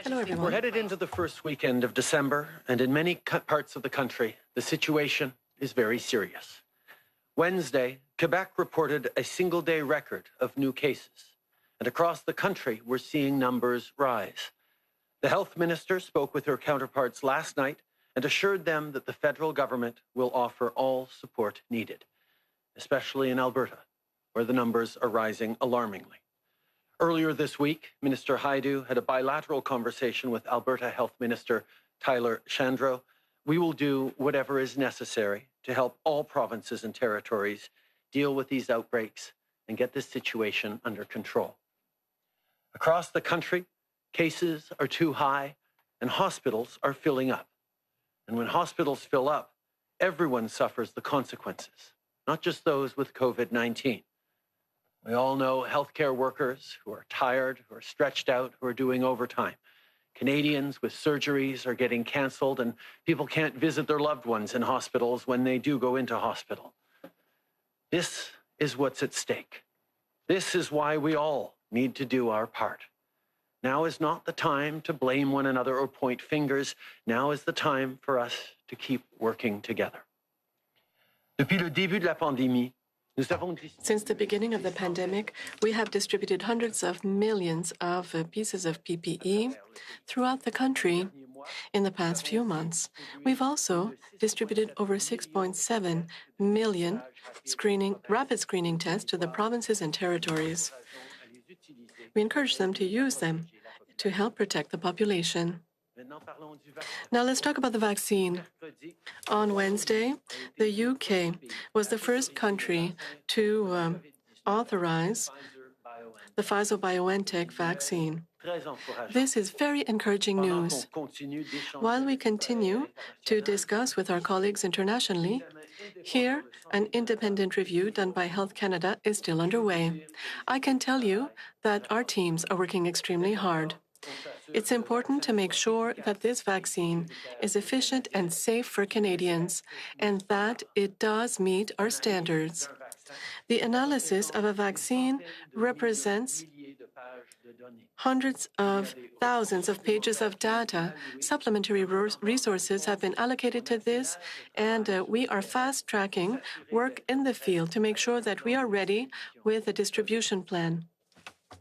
Hello, everyone. We're headed into the first weekend of December, and in many parts of the country, the situation is very serious. Wednesday, Quebec reported a single-day record of new cases, and across the country, we're seeing numbers rise. The health minister spoke with her counterparts last night and assured them that the federal government will offer all support needed, especially in Alberta, where the numbers are rising alarmingly. Earlier this week, Minister Hajdu had a bilateral conversation with Alberta Health Minister Tyler Shandro. We will do whatever is necessary to help all provinces and territories deal with these outbreaks and get this situation under control. Across the country, cases are too high and hospitals are filling up. And when hospitals fill up, everyone suffers the consequences, not just those with COVID-19. We all know healthcare workers who are tired, who are stretched out, who are doing overtime. Canadians with surgeries are getting canceled, and people can't visit their loved ones in hospitals when they do go into hospital. This is what's at stake. This is why we all need to do our part. Now is not the time to blame one another or point fingers. Now is the time for us to keep working together. Depuis le début de la pandémie, Since the beginning of the pandemic, we have distributed hundreds of millions of pieces of PPE throughout the country in the past few months. We've also distributed over 6.7 million rapid screening tests to the provinces and territories. We encourage them to use them to help protect the population. Now let's talk about the vaccine. On Wednesday, the UK was the first country to authorize the Pfizer-BioNTech vaccine. This is very encouraging news. While we continue to discuss with our colleagues internationally, here, an independent review done by Health Canada is still underway. I can tell you that our teams are working extremely hard. It's important to make sure that this vaccine is efficient and safe for Canadians, and that it does meet our standards. The analysis of a vaccine represents hundreds of thousands of pages of data. Supplementary resources have been allocated to this, and we are fast-tracking work in the field to make sure that we are ready with a distribution plan.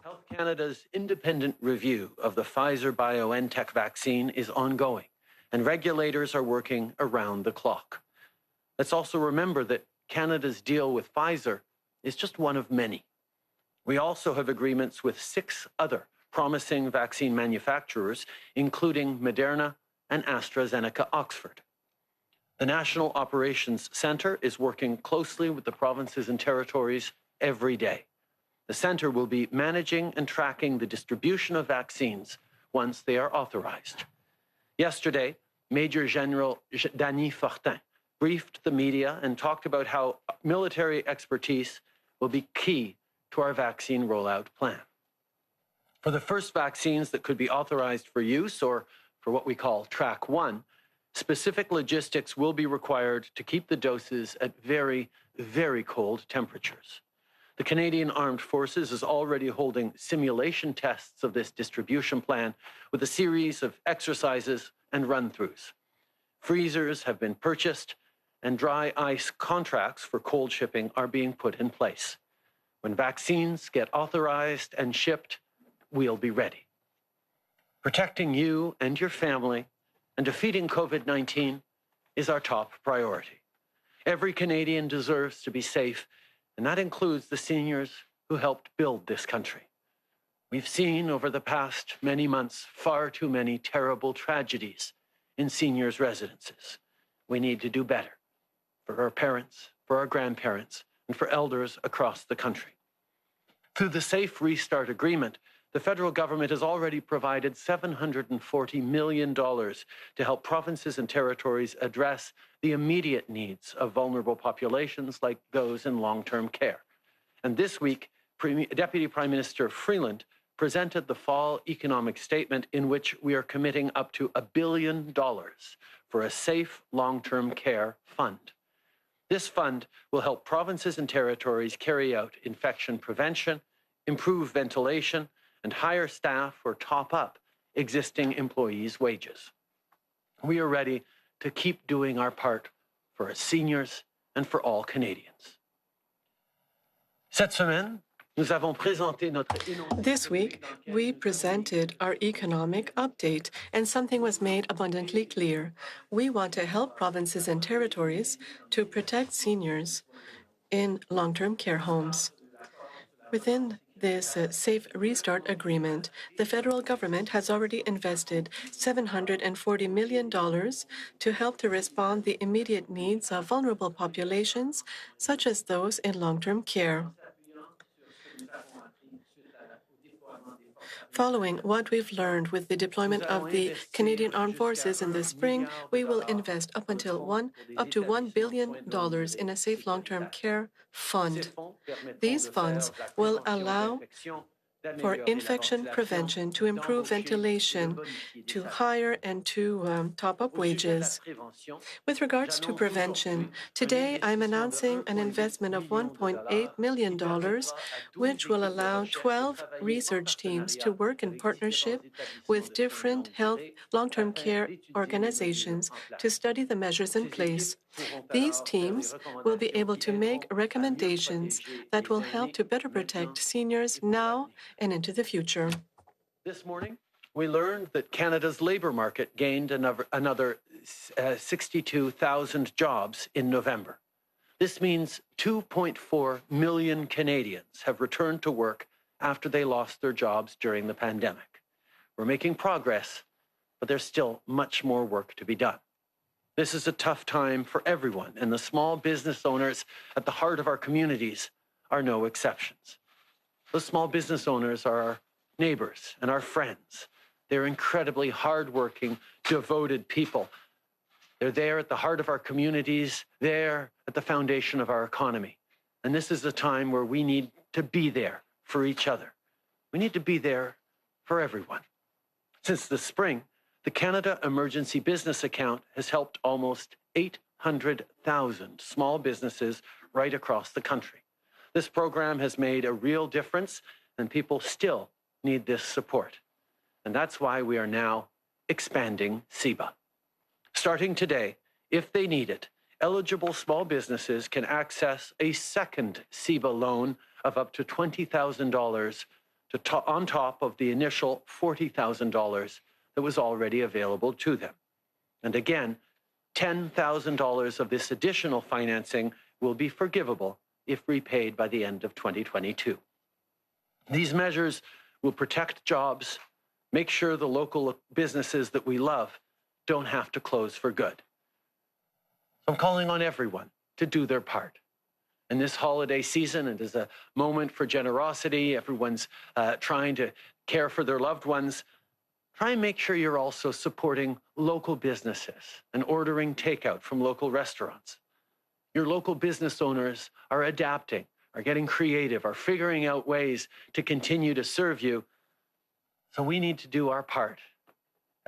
Health Canada's independent review of the Pfizer-BioNTech vaccine is ongoing, and regulators are working around the clock. Let's also remember that Canada's deal with Pfizer is just one of many. We also have agreements with 6 other promising vaccine manufacturers, including Moderna and AstraZeneca Oxford. The National Operations Centre is working closely with the provinces and territories every day. The centre will be managing and tracking the distribution of vaccines once they are authorized. Yesterday, Major General Danny Fortin briefed the media and talked about how military expertise will be key to our vaccine rollout plan. For the first vaccines that could be authorized for use, or for what we call Track 1, specific logistics will be required to keep the doses at very, very cold temperatures. The Canadian Armed Forces is already holding simulation tests of this distribution plan with a series of exercises and run-throughs. Freezers have been purchased, and dry ice contracts for cold shipping are being put in place. When vaccines get authorized and shipped, we'll be ready. Protecting you and your family and defeating COVID-19 is our top priority. Every Canadian deserves to be safe, and that includes the seniors who helped build this country. We've seen over the past many months far too many terrible tragedies in seniors' residences. We need to do better for our parents, for our grandparents, and for elders across the country. Through the Safe Restart Agreement, the federal government has already provided $740 million to help provinces and territories address the immediate needs of vulnerable populations like those in long-term care. And this week, Deputy Prime Minister Freeland presented the fall economic statement in which we are committing up to $1 billion for a safe long-term care fund. This fund will help provinces and territories carry out infection prevention, improve ventilation, and hire staff or top up existing employees' wages. We are ready to keep doing our part for our seniors and for all Canadians. Cette semaine, nous avons présenté notre... This week, we presented our economic update, and something was made abundantly clear. We want to help provinces and territories to protect seniors in long-term care homes. Within this Safe Restart Agreement, the federal government has already invested $740 million to help to respond the immediate needs of vulnerable populations, such as those in long-term care. Following what we've learned with the deployment of the Canadian Armed Forces in the spring, we will invest up to $1 billion in a safe long-term care fund. These funds will allow for infection prevention, to improve ventilation, to hire and to top up wages. With regards to prevention, today I'm announcing an investment of $1.8 million, which will allow 12 research teams to work in partnership with different health long-term care organizations to study the measures in place. These teams will be able to make recommendations that will help to better protect seniors now and into the future. This morning, we learned that Canada's labour market gained another 62,000 jobs in November. This means 2.4 million Canadians have returned to work after they lost their jobs during the pandemic. We're making progress, but there's still much more work to be done. This is a tough time for everyone, and the small business owners at the heart of our communities are no exceptions. Those small business owners are our neighbors and our friends. They're incredibly hardworking, devoted people. They're there at the heart of our communities, there at the foundation of our economy. And this is a time where we need to be there for each other. We need to be there for everyone. Since the spring, the Canada Emergency Business Account has helped almost 800,000 small businesses right across the country. This program has made a real difference, and people still need this support. And that's why we are now expanding CEBA. Starting today, if they need it, eligible small businesses can access a second CEBA loan of up to $20,000 on top of the initial $40,000 that was already available to them. And again, $10,000 of this additional financing will be forgivable if repaid by the end of 2022. These measures will protect jobs, make sure the local businesses that we love don't have to close for good. I'm calling on everyone to do their part. In this holiday season, it is a moment for generosity. Everyone's trying to care for their loved ones. Try and make sure you're also supporting local businesses and ordering takeout from local restaurants. Your local business owners are adapting, are getting creative, are figuring out ways to continue to serve you. So we need to do our part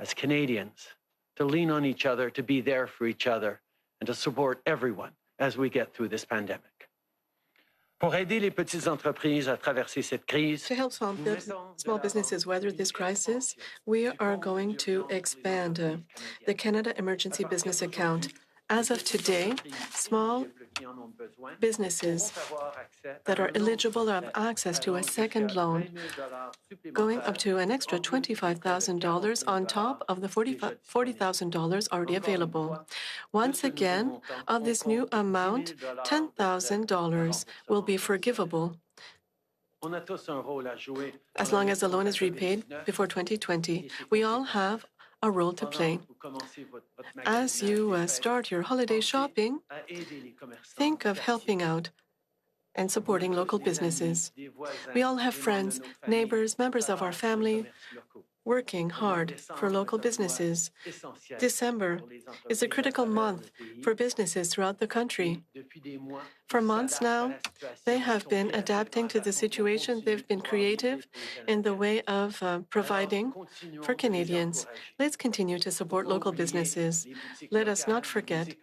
as Canadians to lean on each other, to be there for each other, and to support everyone as we get through this pandemic. Pour aider les petites entreprises à traverser cette crise, To help small businesses weather this crisis, we are going to expand the Canada Emergency Business Account. As of today, small businesses that are eligible have access to a second loan, going up to an extra $25,000 on top of the $40,000 already available. Once again, of this new amount, $10,000 will be forgivable as long as the loan is repaid before 2020. We all have a role to play. As you start your holiday shopping, think of helping out and supporting local businesses. We all have friends, neighbors, members of our family working hard for local businesses. December is a critical month for businesses throughout the country. For months now, they have been adapting to the situation. They've been creative in the way of providing for Canadians. Let's continue to support local businesses. Let us not forget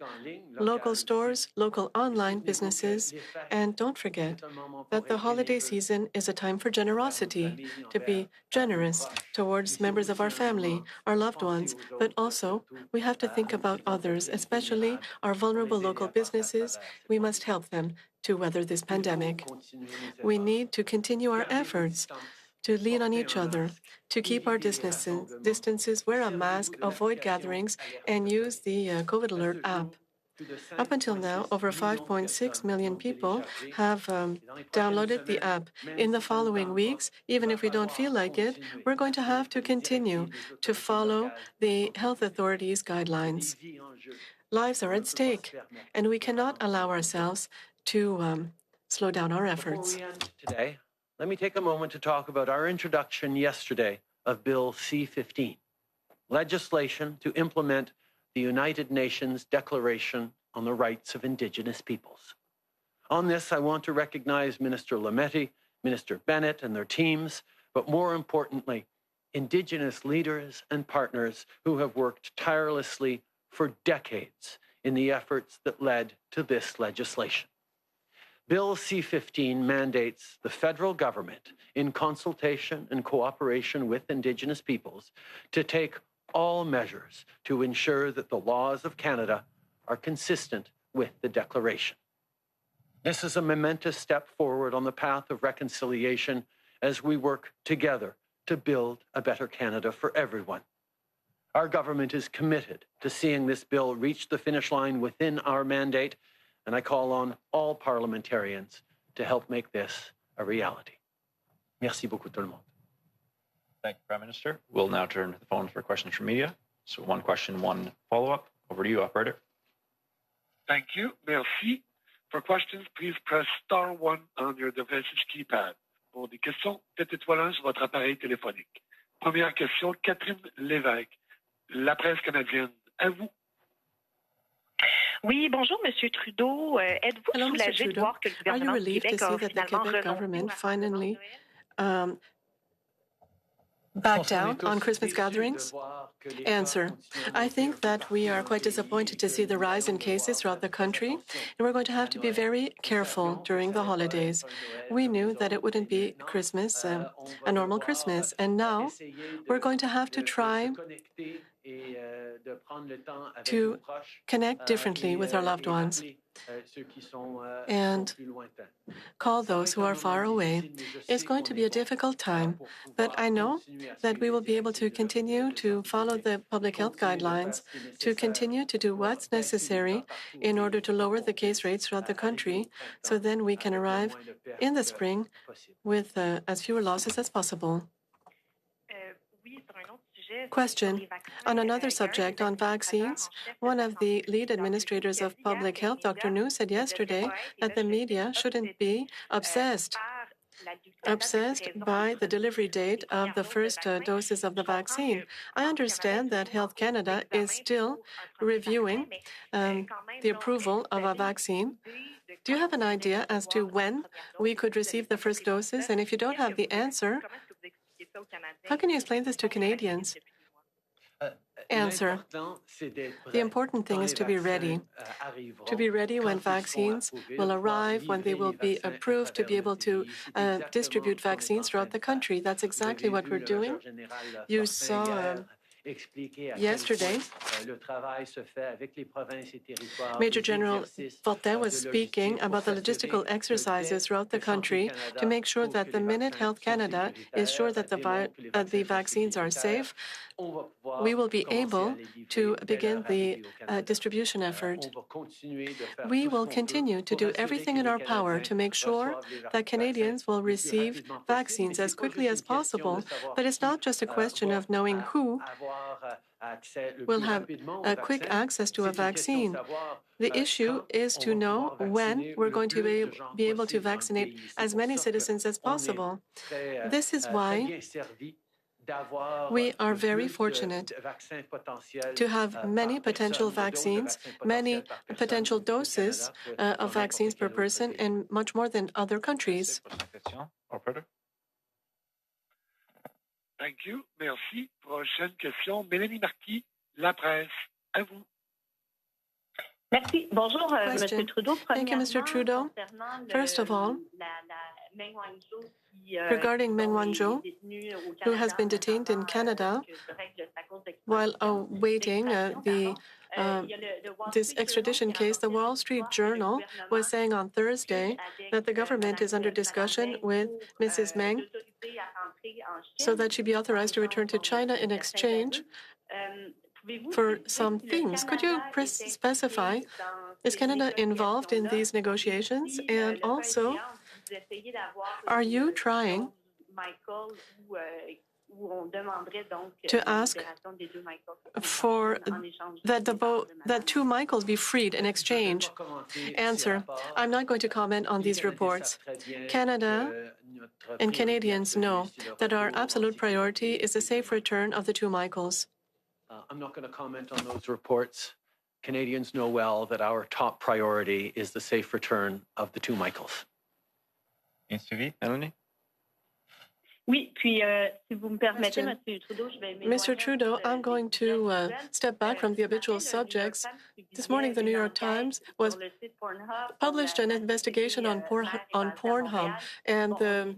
local stores, local online businesses, and don't forget that the holiday season is a time for generosity, to be generous towards members of our family, our loved ones, but also we have to think about others, especially our vulnerable local businesses. We must help them to weather this pandemic. We need to continue our efforts to lean on each other, to keep our distances, wear a mask, avoid gatherings, and use the COVID Alert app. Up until now, over 5.6 million people have downloaded the app. In the following weeks, even if we don't feel like it, we're going to have to continue to follow the health authorities' guidelines. Lives are at stake, and we cannot allow ourselves to slow down our efforts. Before we end today, let me take a moment to talk about our introduction yesterday of Bill C-15, legislation to implement the United Nations Declaration on the Rights of Indigenous Peoples. On this, I want to recognize Minister Lametti, Minister Bennett and their teams, but more importantly, Indigenous leaders and partners who have worked tirelessly for decades in the efforts that led to this legislation. Bill C-15 mandates the federal government, in consultation and cooperation with Indigenous peoples, to take all measures to ensure that the laws of Canada are consistent with the Declaration. This is a momentous step forward on the path of reconciliation as we work together to build a better Canada for everyone. Our government is committed to seeing this bill reach the finish line within our mandate, and I call on all parliamentarians to help make this a reality. Merci beaucoup tout le monde. Thank you, Prime Minister. We'll now turn to the phone for questions from media. So one question, one follow-up. Over to you, operator. Thank you. Merci. For questions, please press star 1 on your device's keypad. Pour des questions, faites étoile 1 sur votre appareil téléphonique. Première question, Catherine Lévesque, La Presse canadienne. À vous. Oui, bonjour, Monsieur Trudeau. Êtes-vous Hello, Mr. soulagé de Trudeau. voir que le Are you gouvernement du relieved to Québec see a that the finalement Quebec renoncé government au finally rassemblement de Noël? backed down on Christmas gatherings? Answer. I think that we are quite disappointed to see the rise in cases throughout the country, and we're going to have to be very careful during the holidays. We knew that it wouldn't be Christmas, a normal Christmas, and now we're going to have to try to connect differently with our loved ones and call those who are far away. It's going to be a difficult time, but I know that we will be able to continue to follow the public health guidelines, to continue to do what's necessary in order to lower the case rates throughout the country, so then we can arrive in the spring with as fewer losses as possible. Question. On another subject, on vaccines, one of the lead administrators of public health, Dr. New, said yesterday that the media shouldn't be obsessed by the delivery date of the first doses of the vaccine. I understand that Health Canada is still reviewing the approval of a vaccine. Do you have an idea as to when we could receive the first doses? And if you don't have the answer, how can you explain this to Canadians? Answer. The important thing is to be ready. To be ready when vaccines will arrive, when they will be approved, to be able to distribute vaccines throughout the country. That's exactly what we're doing. You saw yesterday, Major General Fortin was speaking about the logistical exercises throughout the country to make sure that the minute Health Canada is sure that the vaccines are safe, we will be able to begin the distribution effort. We will continue to do everything in our power to make sure that Canadians will receive vaccines as quickly as possible, but it's not just a question of knowing who will have a quick access to a vaccine. The issue is to know when we're going to be able to vaccinate as many citizens as possible. This is why We are very fortunate to have many potential vaccines, many potential doses of vaccines per person, and much more than other countries. Operator. Thank you. Merci. Prochaine question. Mélanie Marquis, La Presse. À vous. Merci. Bonjour, Monsieur Trudeau. Thank you, Mr. Trudeau. First of all, regarding Meng Wanzhou, who has been detained in Canada while awaiting this extradition case, the Wall Street Journal was saying on Thursday that the government is under discussion with Mrs. Meng so that she be authorized to return to China in exchange for some things. Could you specify, is Canada involved in these negotiations? And also, are you trying to ask for that two Michaels be freed in exchange? Answer: I'm not going to comment on these reports. Canada and Canadians know that our absolute priority is the safe return of the two Michaels. I'm not going to comment on those reports. Canadians know well that our top priority is the safe return of the two Michaels. Melanie? Oui, puis si vous me permettez, Monsieur Trudeau, je vais Mr. Trudeau, I'm going to step back from the habitual subjects. This morning, the New York Times published an investigation on Pornhub, and the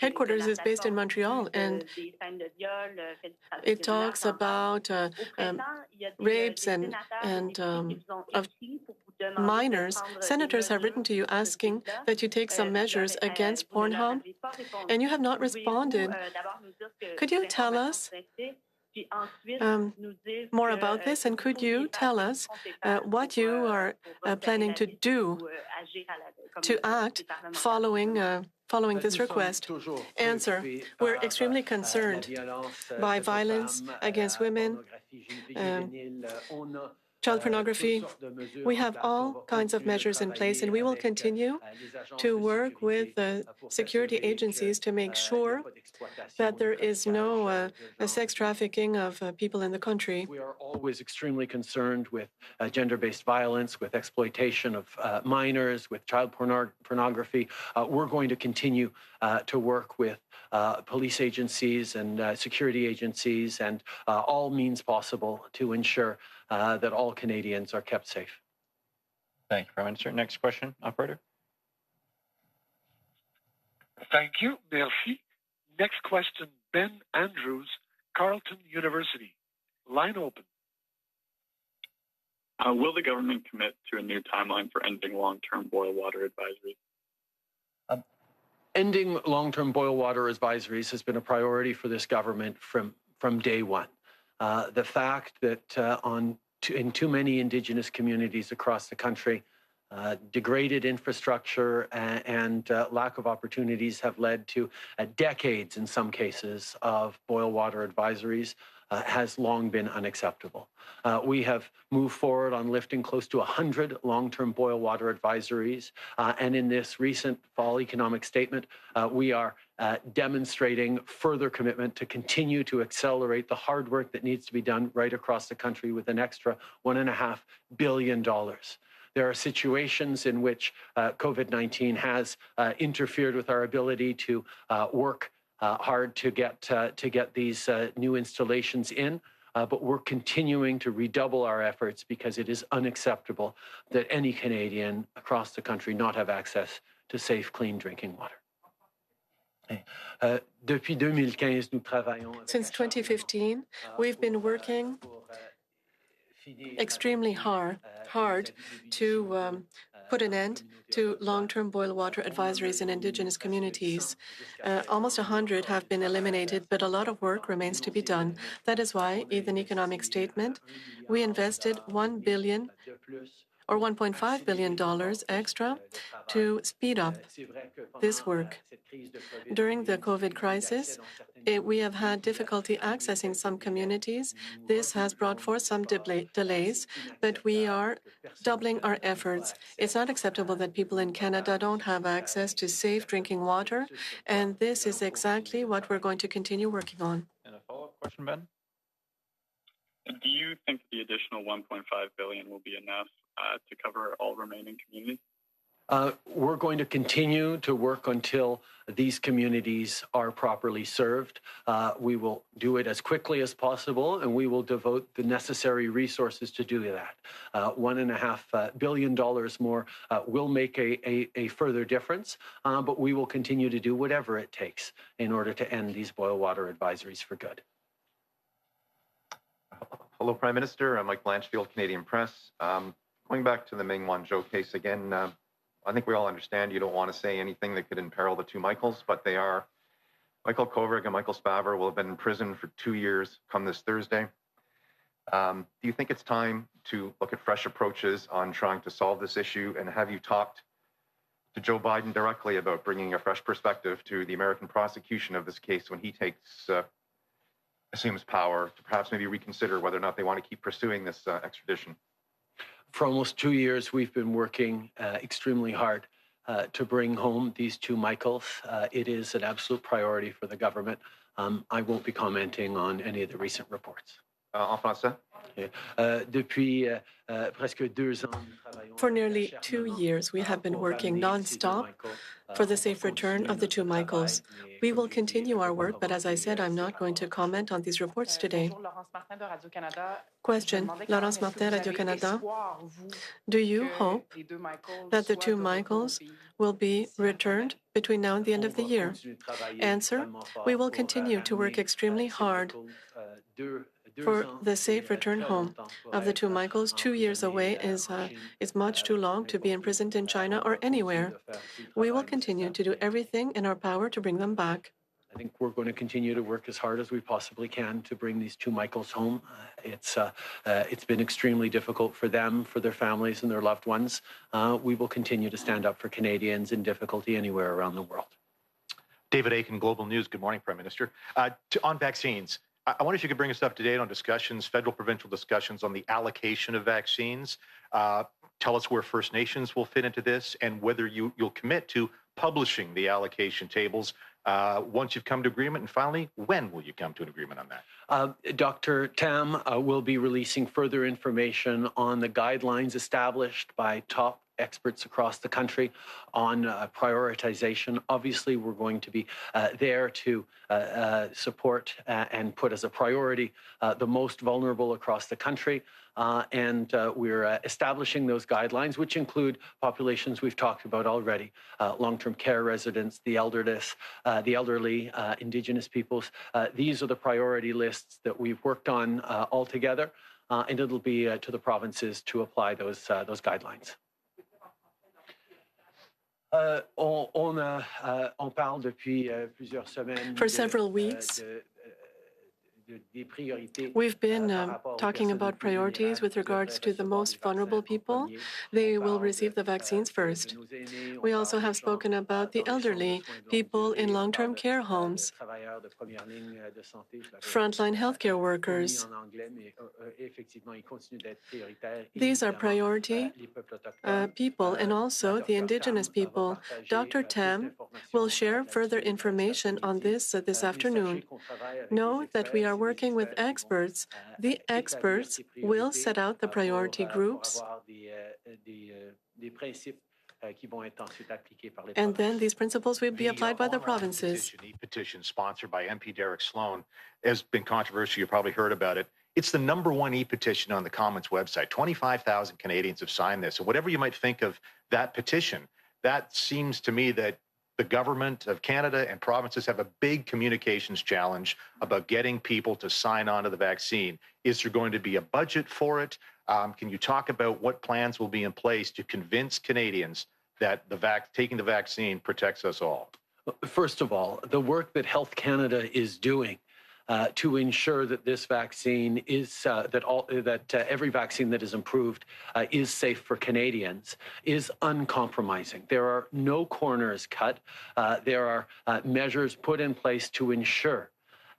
headquarters is based in Montreal, and it talks about rapes and of minors. Senators have written to you asking that you take some measures against Pornhub, and you have not responded. Could you tell us more about this, and could you tell us what you are planning to do to act following this request? Answer: we're extremely concerned by violence against women, child pornography. We have all kinds of measures in place, and we will continue to work with the security agencies to make sure that there is no sex trafficking of people in the country. We are always extremely concerned with gender-based violence, with exploitation of minors, with child pornography. We're going to continue to work with police agencies and security agencies and all means possible to ensure that all Canadians are kept safe. Thank you, Prime Minister. Next question, operator. Thank you. Merci. Next question, Ben Andrews, Carleton University. Line open. Will the government commit to a new timeline for ending long-term boil water advisories? Ending long-term boil water advisories has been a priority for this government from day one. The fact that in too many Indigenous communities across the country, degraded infrastructure and lack of opportunities have led to decades, in some cases, of boil water advisories has long been unacceptable. We have moved forward on lifting close to 100 long-term boil water advisories, and in this recent fall economic statement, we are demonstrating further commitment to continue to accelerate the hard work that needs to be done right across the country with an extra $1.5 billion. There are situations in which COVID-19 has interfered with our ability to work hard to get these new installations in, but we're continuing to redouble our efforts because it is unacceptable that any Canadian across the country not have access to safe, clean drinking water. Since 2015, we've been working extremely hard to put an end to long-term boil water advisories in Indigenous communities. Almost 100 have been eliminated, but a lot of work remains to be done. That is why, in an economic statement, we invested $1 billion or $1.5 billion extra to speed up this work. During the COVID crisis, we have had difficulty accessing some communities. This has brought forth some delays, but we are doubling our efforts. It's not acceptable that people in Canada don't have access to safe drinking water, and this is exactly what we're going to continue working on. And a follow-up question, Ben? Do you think the additional $1.5 billion will be enough to cover all remaining communities? We're going to continue to work until these communities are properly served. We will do it as quickly as possible, and we will devote the necessary resources to do that. $1.5 billion more will make a further difference, but we will continue to do whatever it takes in order to end these boil water advisories for good. Hello, Prime Minister. I'm Mike Blanchfield, Canadian Press. Going back to the Meng Wanzhou case again, I think we all understand you don't want to say anything that could imperil the two Michaels, but they are. Michael Kovrig and Michael Spavor will have been in prison for 2 years come this Thursday. Do you think it's time to look at fresh approaches on trying to solve this issue? And have you talked to Joe Biden directly about bringing a fresh perspective to the American prosecution of this case when he assumes power, to perhaps maybe reconsider whether or not they want to keep pursuing this extradition? For almost 2 years, we've been working extremely hard to bring home these two Michaels. It is an absolute priority for the government. I won't be commenting on any of the recent reports. En français? For nearly 2 years, we have been working non-stop for the safe return of the two Michaels. We will continue our work, but as I said, I'm not going to comment on these reports today. Question, Laurence Martin, Radio-Canada. Do you hope that the two Michaels will be returned between now and the end of the year? Answer, we will continue to work extremely hard for the safe return home of the two Michaels. 2 years away is much too long to be imprisoned in China or anywhere. We will continue to do everything in our power to bring them back. I think we're going to continue to work as hard as we possibly can to bring these two Michaels home. It's been extremely difficult for them, for their families and their loved ones. We will continue to stand up for Canadians in difficulty anywhere around the world. David Aiken, Global News. Good morning, Prime Minister. On vaccines, I wonder if you could bring us up to date on discussions, federal, provincial discussions on the allocation of vaccines. Tell us where First Nations will fit into this and whether you'll commit to publishing the allocation tables once you've come to agreement. And finally, when will you come to an agreement on that? Dr. Tam will be releasing further information on the guidelines established by top experts across the country on prioritization. Obviously, we're going to be there to support and put as a priority the most vulnerable across the country. And we're establishing those guidelines, which include populations we've talked about already, long-term care residents, the elderly, Indigenous peoples. These are the priority lists that we've worked on all together, and it'll be to the provinces to apply those guidelines. For several weeks, we've been talking about priorities with regards to the most vulnerable people. They will receive the vaccines first. We also have spoken about the elderly, people in long-term care homes, frontline healthcare workers. These are priority people, and also the Indigenous people. Dr. Tam will share further information on this afternoon. Know that we are working with experts. The experts will set out the priority groups, and then these principles will be applied by the provinces. E-petition sponsored by MP Derek Sloan has been controversial. You probably heard about it. It's the #1 e-petition on the Commons website. 25,000 Canadians have signed this. And whatever you might think of that petition, that seems to me that the government of Canada and provinces have a big communications challenge about getting people to sign on to the vaccine. Is there going to be a budget for it? Can you talk about what plans will be in place to convince Canadians that taking the vaccine protects us all? First of all, the work that Health Canada is doing to ensure that this vaccine is that every vaccine that is improved is safe for Canadians is uncompromising. There are no corners cut. There are measures put in place to ensure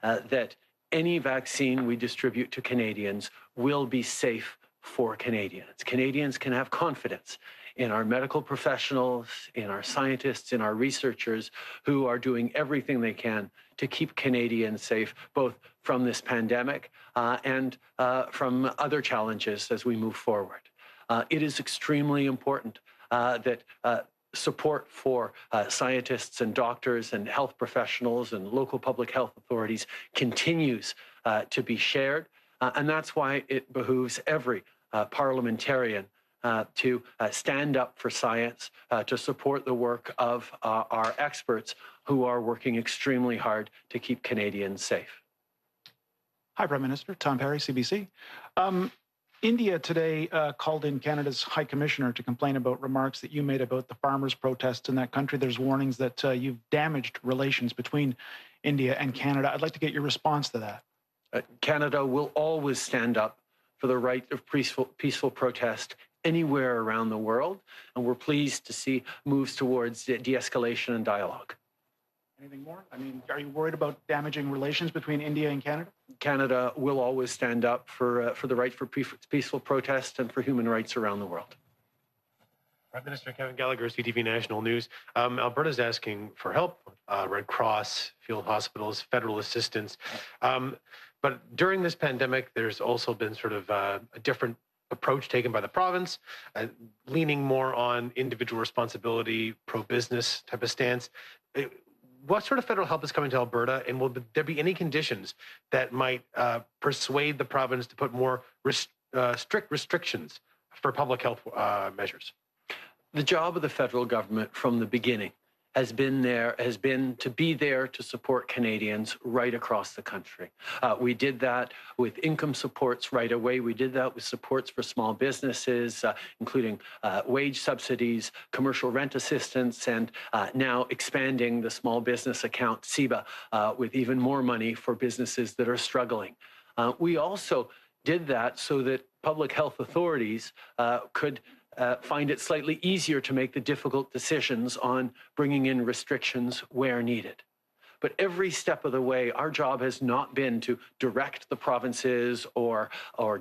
that any vaccine we distribute to Canadians will be safe for Canadians. Canadians can have confidence in our medical professionals, in our scientists, in our researchers who are doing everything they can to keep Canadians safe, both from this pandemic and from other challenges as we move forward. It is extremely important that support for scientists and doctors and health professionals and local public health authorities continues to be shared. And that's why it behooves every parliamentarian to stand up for science, to support the work of our experts who are working extremely hard to keep Canadians safe. Hi, Prime Minister. Tom Perry, CBC. India today called in Canada's High Commissioner to complain about remarks that you made about the farmers' protests in that country. There's warnings that you've damaged relations between India and Canada. I'd like to get your response to that. Canada will always stand up for the right of peaceful protest anywhere around the world, and we're pleased to see moves towards de-escalation and dialogue. Anything more? I mean, are you worried about damaging relations between India and Canada? Canada will always stand up for the right for peaceful protest and for human rights around the world. Prime Minister Kevin Gallagher, CTV National News. Alberta's asking for help, Red Cross, field hospitals, federal assistance. But during this pandemic, there's also been sort of a different approach taken by the province, leaning more on individual responsibility, pro-business type of stance. What sort of federal help is coming to Alberta, and will there be any conditions that might persuade the province to put more strict restrictions for public health measures? The job of the federal government from the beginning has been to be there to support Canadians right across the country. We did that with income supports right away. We did that with supports for small businesses, including wage subsidies, commercial rent assistance, and now expanding the small business account, CEBA, with even more money for businesses that are struggling. We also did that so that public health authorities could find it slightly easier to make the difficult decisions on bringing in restrictions where needed. But every step of the way, our job has not been to direct the provinces or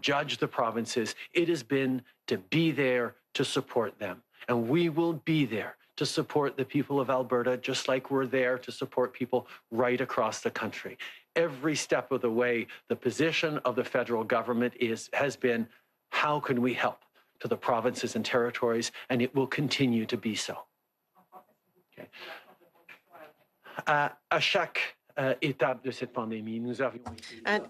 judge the provinces. It has been to be there to support them. And we will be there to support the people of Alberta, just like we're there to support people right across the country. Every step of the way, the position of the federal government has been, how can we help to the provinces and territories, and it will continue to be so. Okay. At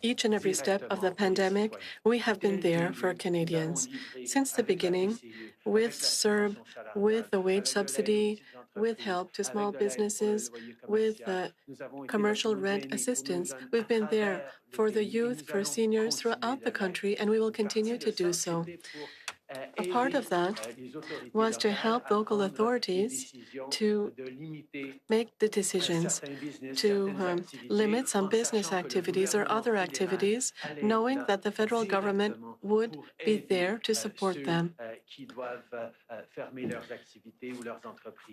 each and every step of the pandemic, we have been there for Canadians. Since the beginning, with CERB, with the wage subsidy, with help to small businesses, with commercial rent assistance, we've been there for the youth, for seniors throughout the country, and we will continue to do so. A part of that was to help local authorities to make the decisions to limit some business activities or other activities, knowing that the federal government would be there to support them,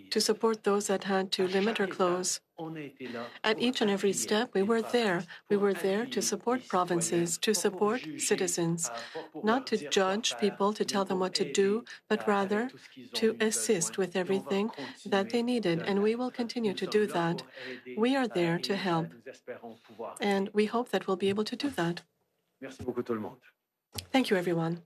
to support those that had to limit or close. At each and every step, we were there. We were there to support provinces, to support citizens, not to judge people, to tell them what to do, but rather to assist with everything that they needed. And we will continue to do that. We are there to help. And we hope that we'll be able to do that. Thank you, everyone.